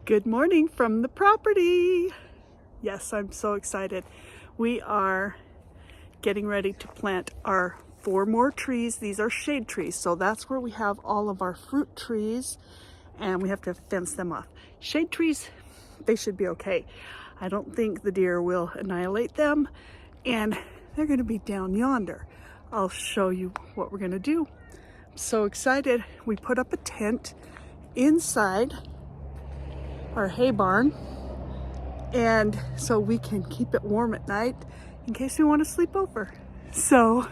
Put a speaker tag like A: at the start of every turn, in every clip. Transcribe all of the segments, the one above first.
A: Good morning from the property. Yes, I'm so excited. We are getting ready to plant our 4 more trees. These are shade trees, so that's where we have all of our fruit trees, and we have to fence them off. Shade trees, they should be okay. I don't think the deer will annihilate them, and they're going to be down yonder. I'll show you what we're going to do. I'm so excited. We put up a tent inside our hay barn, and so we can keep it warm at night in case we want to sleep over. So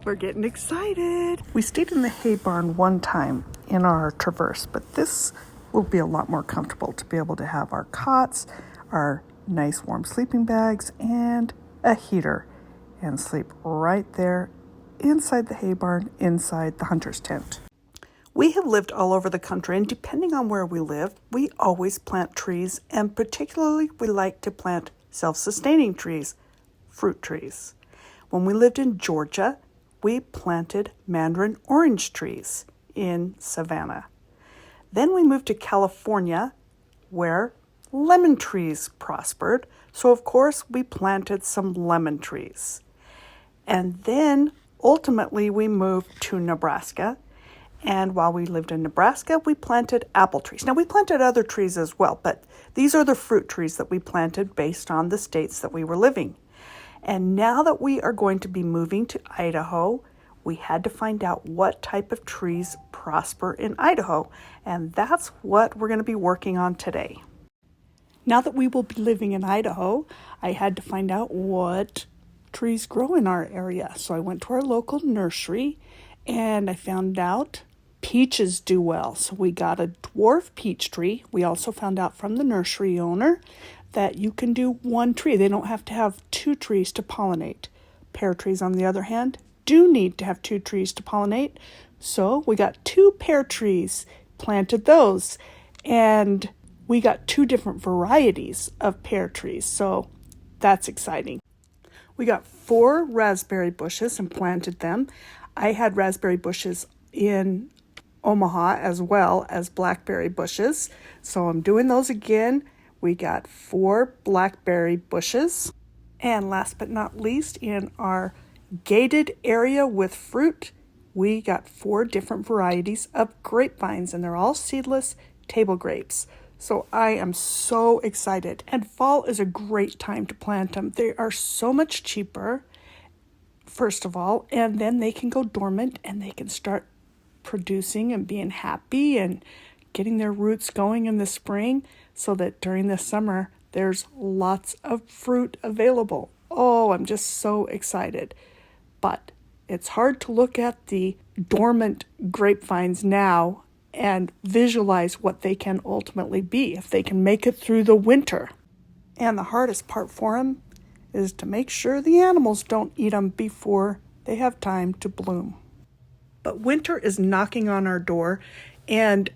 A: we're getting excited. We stayed in the hay barn one time in our traverse, but this will be a lot more comfortable to be able to have our cots, our nice warm sleeping bags, and a heater, and sleep right there inside the hay barn, inside the hunter's tent. We have lived all over the country, and depending on where we live, we always plant trees, and particularly we like to plant self-sustaining trees, fruit trees. When we lived in Georgia, we planted mandarin orange trees in Savannah. Then we moved to California, where lemon trees prospered, so of course we planted some lemon trees. And then ultimately we moved to Nebraska. And while we lived in Nebraska, we planted apple trees. Now, we planted other trees as well, but these are the fruit trees that we planted based on the states that we were living. And now that we are going to be moving to Idaho, we had to find out what type of trees prosper in Idaho. And that's what we're going to be working on today. Now that we will be living in Idaho, I had to find out what trees grow in our area. So I went to our local nursery and I found out peaches do well. So we got a dwarf peach tree. We also found out from the nursery owner that you can do 1 tree. They don't have to have 2 trees to pollinate. Pear trees, on the other hand, do need to have 2 trees to pollinate. So we got 2 pear trees, planted those, and we got 2 different varieties of pear trees. So that's exciting. We got 4 raspberry bushes and planted them. I had raspberry bushes in Omaha as well as blackberry bushes. So I'm doing those again. We got 4 blackberry bushes. And last but not least, in our gated area with fruit, we got 4 different varieties of grapevines, and they're all seedless table grapes. So I am so excited. And fall is a great time to plant them. They are so much cheaper, first of all, and then they can go dormant and they can start producing and being happy and getting their roots going in the spring, so that during the summer there's lots of fruit available. Oh, I'm just so excited. But it's hard to look at the dormant grapevines now and visualize what they can ultimately be if they can make it through the winter. And the hardest part for them is to make sure the animals don't eat them before they have time to bloom. But winter is knocking on our door, and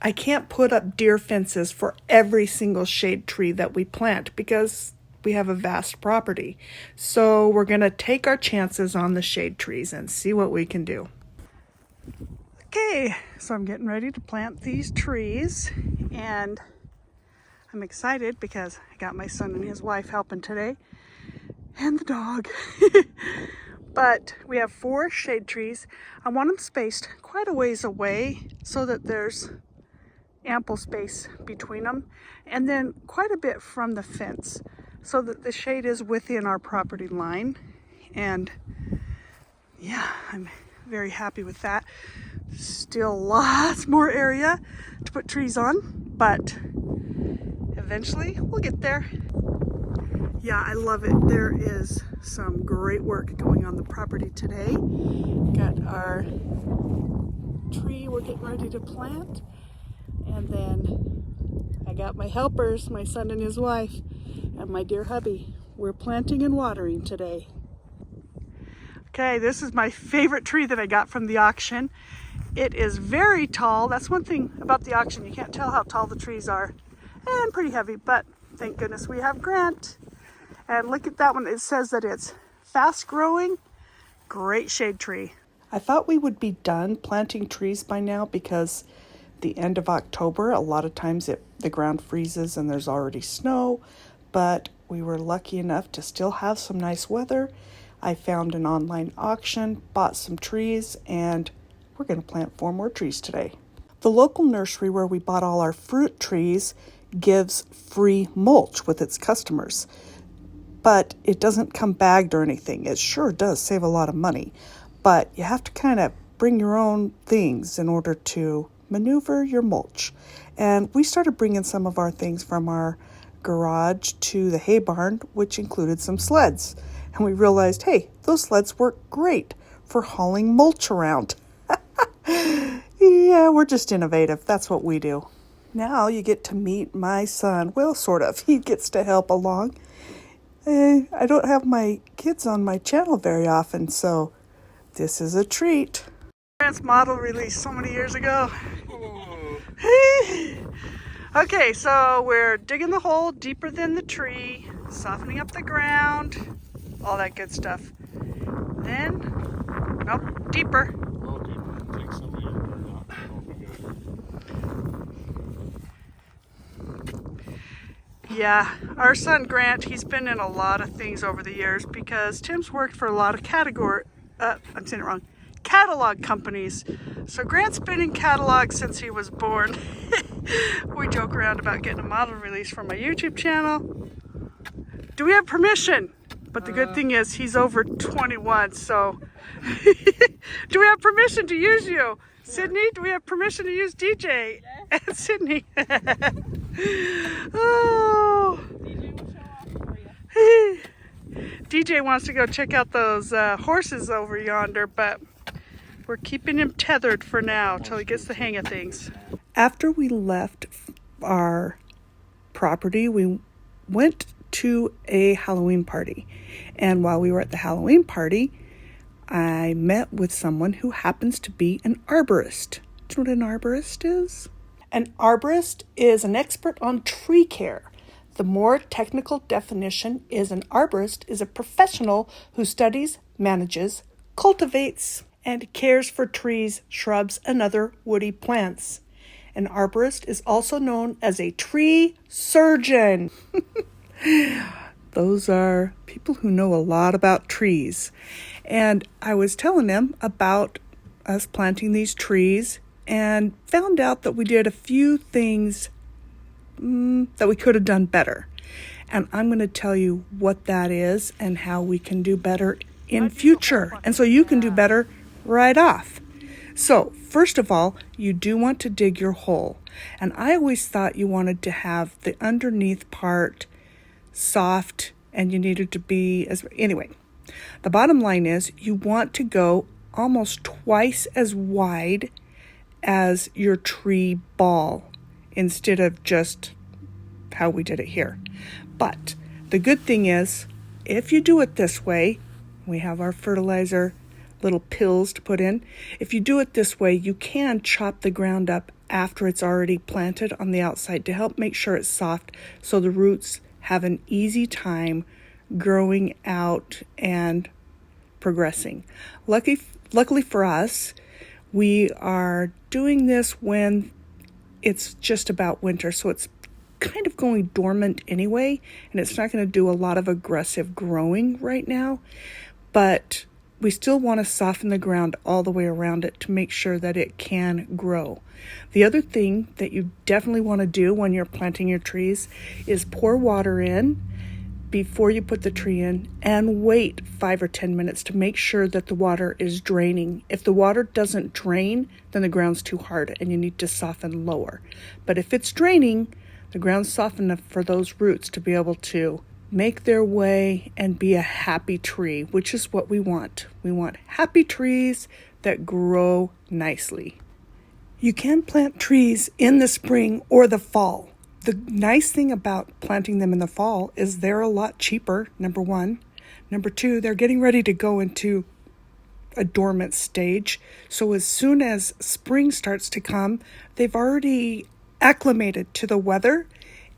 A: I can't put up deer fences for every single shade tree that we plant because we have a vast property. So we're going to take our chances on the shade trees and see what we can do. Okay, so I'm getting ready to plant these trees, and I'm excited because I got my son and his wife helping today, and the dog. But we have 4 shade trees. I want them spaced quite a ways away so that there's ample space between them, and then quite a bit from the fence so that the shade is within our property line. And yeah, I'm very happy with that. Still lots more area to put trees on, but eventually we'll get there. Yeah, I love it. There is some great work going on the property today. Got our tree we're getting ready to plant, and then I got my helpers, my son and his wife, and my dear hubby. We're planting and watering today. Okay, this is my favorite tree that I got from the auction. It is very tall. That's one thing about the auction. You can't tell how tall the trees are, and pretty heavy, but thank goodness we have Grant. And look at that one. It says that it's fast growing, great shade tree. I thought we would be done planting trees by now because the end of October. A lot of times the ground freezes and there's already snow, but we were lucky enough to still have some nice weather. I found an online auction, bought some trees, and we're going to plant 4 more trees today. The local nursery where we bought all our fruit trees gives free mulch with its customers, but it doesn't come bagged or anything. It sure does save a lot of money, but you have to kind of bring your own things in order to maneuver your mulch. And we started bringing some of our things from our garage to the hay barn, which included some sleds. And we realized, hey, those sleds work great for hauling mulch around. Yeah, we're just innovative. That's what we do. Now you get to meet my son. Well, sort of. He gets to help along. I don't have my kids on my channel very often, so this is a treat. Parents' model released so many years ago. Okay, so we're digging the hole deeper than the tree, softening up the ground, all that good stuff. Then, nope, deeper. Yeah, our son Grant, he's been in a lot of things over the years because Tim's worked for a lot of catalog companies. So Grant's been in catalogs since he was born. We joke around about getting a model release for my YouTube channel. Do we have permission? But the good thing is he's over 21, so do we have permission to use you? Sydney, do we have permission to use DJ? Yes. And Sydney. Oh. DJ wants to go check out those horses over yonder, but we're keeping him tethered for now till he gets the hang of things. After we left our property, we went to a Halloween party. And while we were at the Halloween party, I met with someone who happens to be an arborist. Do you know what an arborist is? An arborist is an expert on tree care. The more technical definition is an arborist is a professional who studies, manages, cultivates, and cares for trees, shrubs, and other woody plants. An arborist is also known as a tree surgeon. Those are people who know a lot about trees. And I was telling them about us planting these trees and found out that we did a few things that we could have done better. And I'm going to tell you what that is and how we can do better in future. And so you can do better right off. So first of all, you do want to dig your hole. And I always thought you wanted to have the underneath part soft and you needed to be anyway. The bottom line is you want to go almost twice as wide as your tree ball instead of just how we did it here. But the good thing is if you do it this way, we have our fertilizer little pills to put in. If you do it this way, you can chop the ground up after it's already planted on the outside to help make sure it's soft so the roots have an easy time growing out and progressing. Luckily for us, we are doing this when it's just about winter, so it's kind of going dormant anyway, and it's not going to do a lot of aggressive growing right now, but we still want to soften the ground all the way around it to make sure that it can grow. The other thing that you definitely want to do when you're planting your trees is pour water in before you put the tree in and wait 5 or 10 minutes to make sure that the water is draining. If the water doesn't drain, then the ground's too hard and you need to soften lower. But if it's draining, the ground's soft enough for those roots to be able to make their way and be a happy tree, which is what we want. We want happy trees that grow nicely. You can plant trees in the spring or the fall. The nice thing about planting them in the fall is they're a lot cheaper, number one. Number two, they're getting ready to go into a dormant stage. So as soon as spring starts to come, they've already acclimated to the weather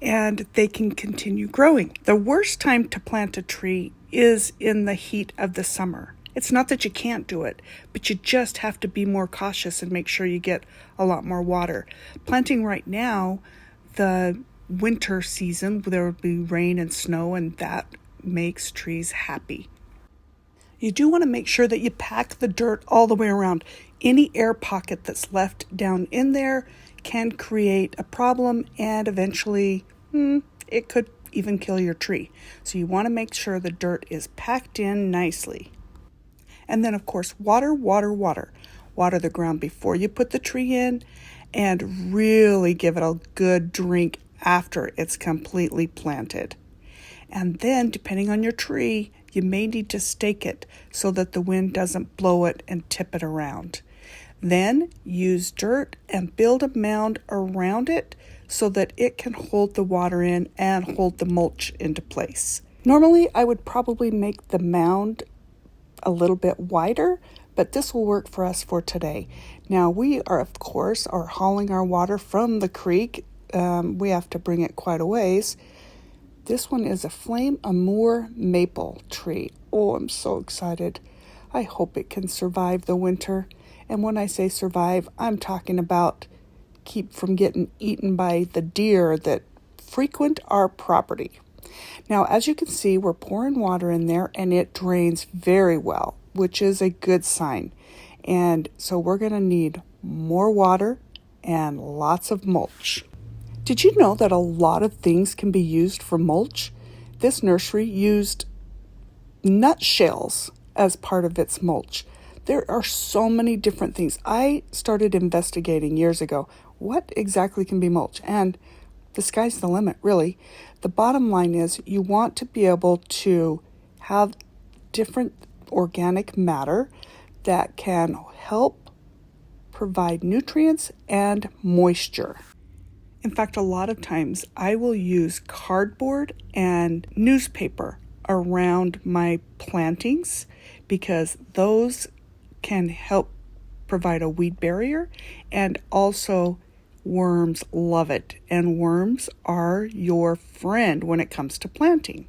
A: and they can continue growing. The worst time to plant a tree is in the heat of the summer. It's not that you can't do it, but you just have to be more cautious and make sure you get a lot more water. Planting right now, the winter season, there will be rain and snow, and that makes trees happy. You do want to make sure that you pack the dirt all the way around. Any air pocket that's left down in there can create a problem, and eventually it could even kill your tree. So you want to make sure the dirt is packed in nicely. And then, of course, water. Water the ground before you put the tree in, and really give it a good drink after it's completely planted. And then, depending on your tree, you may need to stake it so that the wind doesn't blow it and tip it around. Then use dirt and build a mound around it so that it can hold the water in and hold the mulch into place. Normally, I would probably make the mound a little bit wider, but this will work for us for today. Now, we are, of course, hauling our water from the creek. We have to bring it quite a ways. This one is a flame amour maple tree. Oh, I'm so excited. I hope it can survive the winter. And when I say survive, I'm talking about keep from getting eaten by the deer that frequent our property. Now, as you can see, we're pouring water in there and it drains very well, which is a good sign. And so we're going to need more water and lots of mulch. Did you know that a lot of things can be used for mulch? This nursery used nutshells as part of its mulch. There are so many different things. I started investigating years ago what exactly can be mulch, and the sky's the limit, really. The bottom line is you want to be able to have different organic matter that can help provide nutrients and moisture. In fact, a lot of times I will use cardboard and newspaper around my plantings because those can help provide a weed barrier, and also worms love it, and worms are your friend when it comes to planting.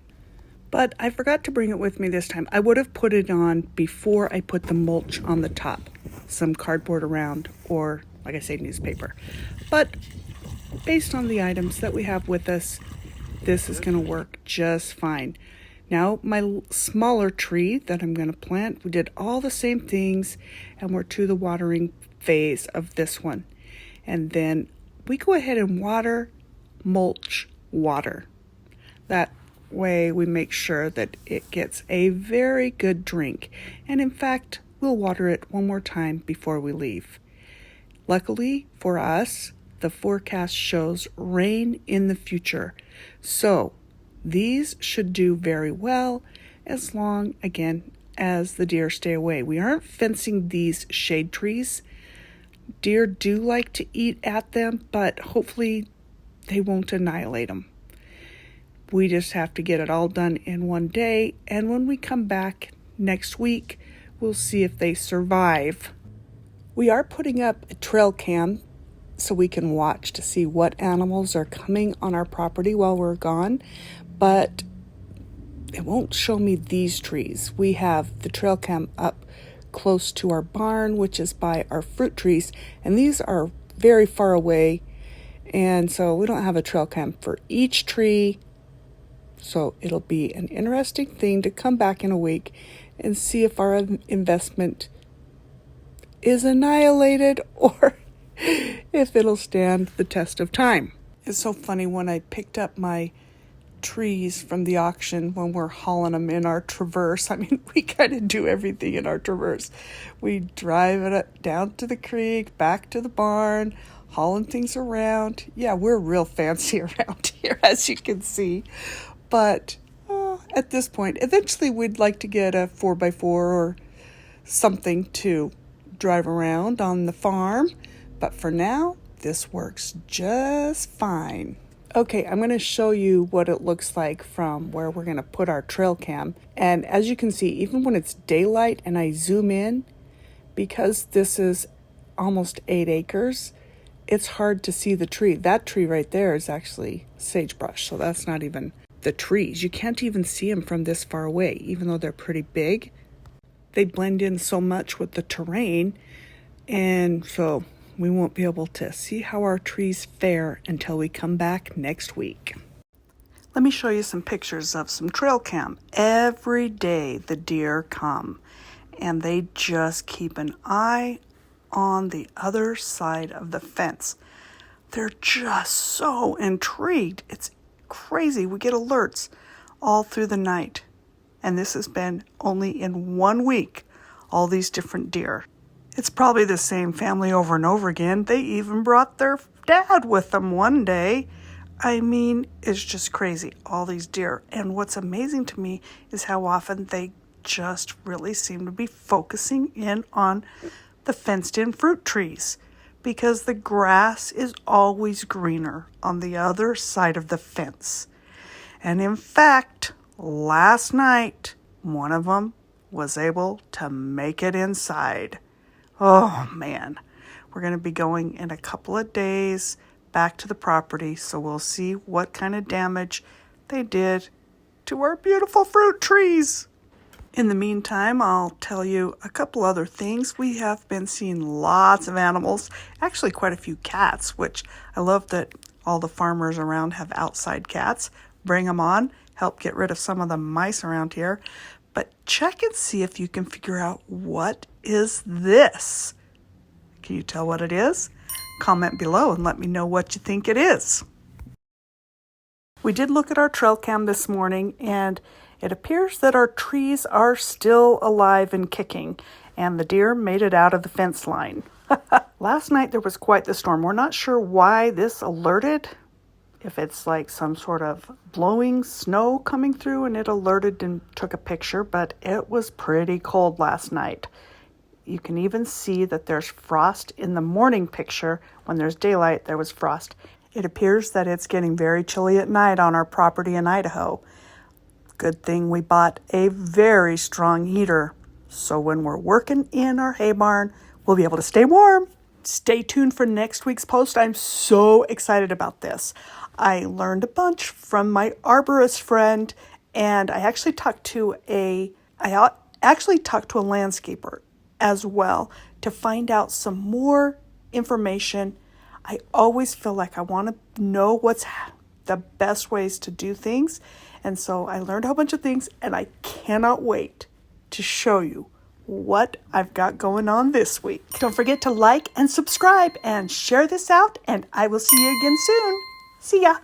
A: But I forgot to bring it with me this time. I would have put it on before I put the mulch on the top, some cardboard around, or like I say, newspaper. But based on the items that we have with us, this is going to work just fine. Now, my smaller tree that I'm going to plant, we did all the same things, and we're to the watering phase of this one. And then we go ahead and water, mulch, water. That way we make sure that it gets a very good drink. And in fact, we'll water it one more time before we leave. Luckily for us, the forecast shows rain in the future. So these should do very well as long, again, as the deer stay away. We aren't fencing these shade trees. Deer do like to eat at them, but hopefully they won't annihilate them. We just have to get it all done in one day, and when we come back next week, we'll see if they survive. We are putting up a trail cam so we can watch to see what animals are coming on our property while we're gone, but it won't show me these trees. We have the trail cam up close to our barn, which is by our fruit trees, and these are very far away, and so we don't have a trail cam for each tree. So it'll be an interesting thing to come back in a week and see if our investment is annihilated or if it'll stand the test of time. It's so funny, when I picked up my trees from the auction, when we're hauling them in our Traverse, I mean, we kind of do everything in our Traverse. We drive it down to the creek, back to the barn, hauling things around. Yeah, we're real fancy around here, as you can see. But at this point, eventually we'd like to get a 4x4 or something to drive around on the farm. But for now, this works just fine. Okay, I'm going to show you what it looks like from where we're going to put our trail cam. And as you can see, even when it's daylight and I zoom in, because this is almost 8 acres, it's hard to see the tree. That tree right there is actually sagebrush, so that's not even the trees. You can't even see them from this far away, even though they're pretty big. they blend in so much with the terrain, and so we won't be able to see how our trees fare until we come back next week. Let me show you some pictures of some trail cam. Every day the deer come and they just keep an eye on the other side of the fence. They're just so intrigued. It's crazy. We get alerts all through the night. And this has been only in 1 week, all these different deer. It's probably the same family over and over again. They even brought their dad with them one day. I mean, it's just crazy, all these deer. And what's amazing to me is how often they just really seem to be focusing in on the fenced-in fruit trees, because the grass is always greener on the other side of the fence. And in fact, last night, one of them was able to make it inside. Oh man, we're going to be going in a couple of days back to the property, so we'll see what kind of damage they did to our beautiful fruit trees. In the meantime, I'll tell you a couple other things. We have been seeing lots of animals, actually quite a few cats, which I love that all the farmers around have outside cats. Bring them on, help get rid of some of the mice around here. But check and see if you can figure out what is this. Can you tell what it is? Comment below and let me know what you think it is. We did look at our trail cam this morning, and it appears that our trees are still alive and kicking, and the deer made it out of the fence line. Last night there was quite the storm. We're not sure why this alerted, if it's like some sort of blowing snow coming through and it alerted and took a picture, but it was pretty cold last night. You can even see that there's frost in the morning picture. When there's daylight, there was frost. It appears that it's getting very chilly at night on our property in Idaho. Good thing we bought a very strong heater, so when we're working in our hay barn, we'll be able to stay warm. Stay tuned for next week's post. I'm so excited about this. I learned a bunch from my arborist friend, and I actually talked to a landscaper as well to find out some more information. I always feel like I want to know what's the best ways to do things. And so I learned a whole bunch of things, and I cannot wait to show you what I've got going on this week. Don't forget to like and subscribe and share this out, and I will see you again soon. See ya.